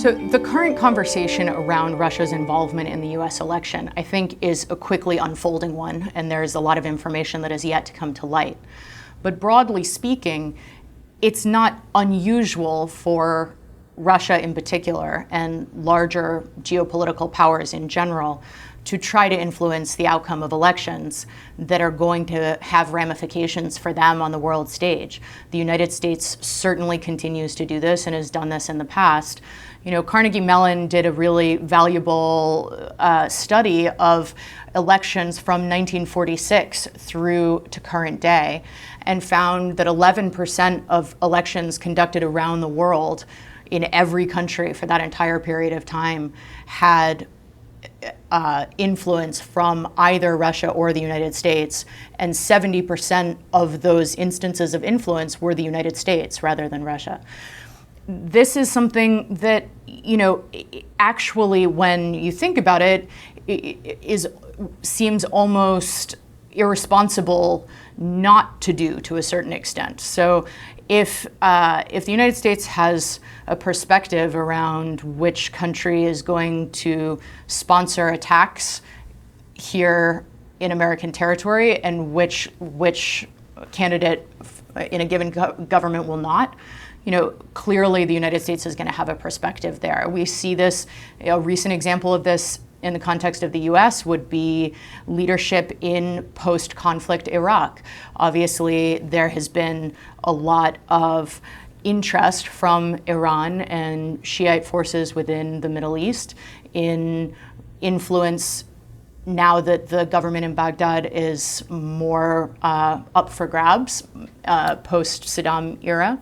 So the current conversation around Russia's involvement in the US election, I think, is a quickly unfolding one, and there's a lot of information that is yet to come to light. But broadly speaking, it's not unusual for Russia in particular, and larger geopolitical powers in general, to try to influence the outcome of elections that are going to have ramifications for them on the world stage. The United States certainly continues to do this and has done this in the past. You know, Carnegie Mellon did a really valuable study of elections from 1946 through to current day, and found that 11% of elections conducted around the world in every country for that entire period of time had influence from either Russia or the United States, and 70% of those instances of influence were the United States rather than Russia. This is something that, you know, actually, when you think about it, seems almost irresponsible not to do to a certain extent. So if the United States has a perspective around which country is going to sponsor attacks here in American territory and which candidate in a given government will not, you know, clearly the United States is going to have a perspective there. We see this, a recent example of this in the context of the US would be leadership in post-conflict Iraq. Obviously, there has been a lot of interest from Iran and Shiite forces within the Middle East in influence now that the government in Baghdad is more up for grabs post-Saddam era.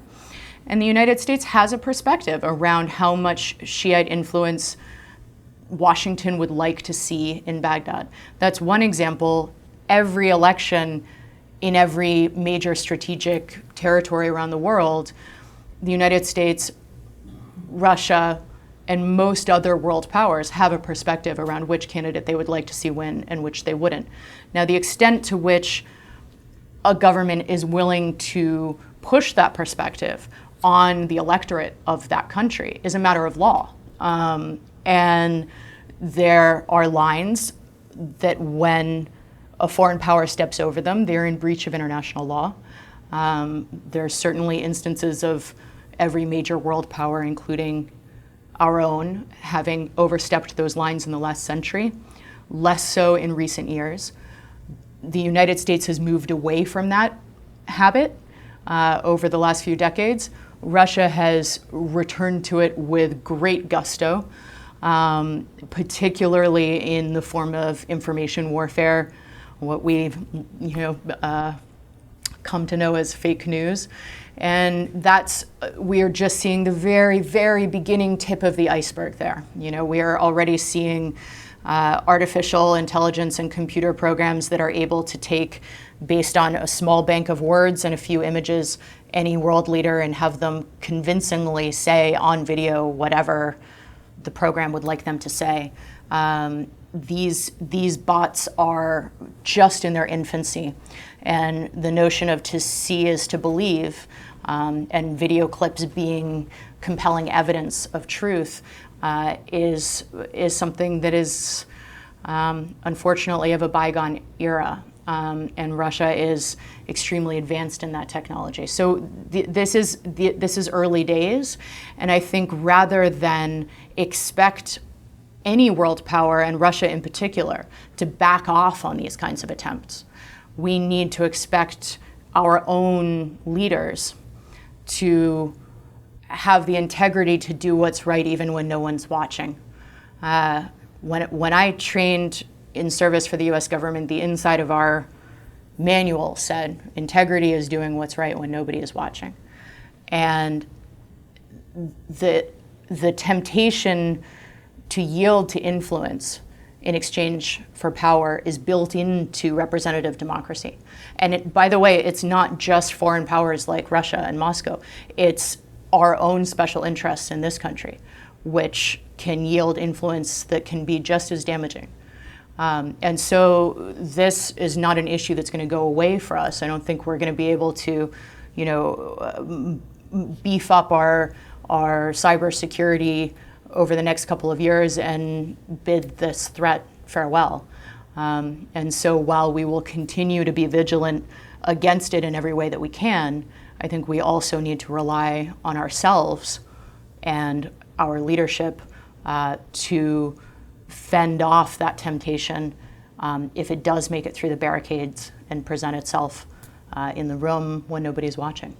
And the United States has a perspective around how much Shiite influence Washington would like to see in Baghdad. That's one example. Every election in every major strategic territory around the world, the United States, Russia, and most other world powers have a perspective around which candidate they would like to see win and which they wouldn't. Now, the extent to which a government is willing to push that perspective on the electorate of that country is a matter of law. And there are lines that when a foreign power steps over them, they're in breach of international law. There are certainly instances of every major world power, including our own, having overstepped those lines in the last century, less so in recent years. The United States has moved away from that habit over the last few decades. Russia has returned to it with great gusto, particularly in the form of information warfare, what we've come to know as fake news. And we are just seeing the very, very beginning tip of the iceberg there. You know, we are already seeing artificial intelligence and computer programs that are able to take, based on a small bank of words and a few images, any world leader and have them convincingly say on video whatever the program would like them to say. These bots are just in their infancy, and the notion of to see is to believe, and video clips being compelling evidence of truth is something that is unfortunately of a bygone era. And Russia is extremely advanced in that technology. So this is early days, and I think rather than expect any world power, and Russia in particular, to back off on these kinds of attempts, we need to expect our own leaders to have the integrity to do what's right even when no one's watching. When I trained in service for the US government, the inside of our manual said, integrity is doing what's right when nobody is watching. And the temptation to yield to influence in exchange for power is built into representative democracy. And by the way, it's not just foreign powers like Russia and Moscow. It's our own special interests in this country, which can yield influence that can be just as damaging. And so this is not an issue that's going to go away for us. I don't think we're going to be able to, beef up our cybersecurity over the next couple of years and bid this threat farewell. And so while we will continue to be vigilant against it in every way that we can, I think we also need to rely on ourselves and our leadership to fend off that temptation if it does make it through the barricades and present itself in the room when nobody's watching.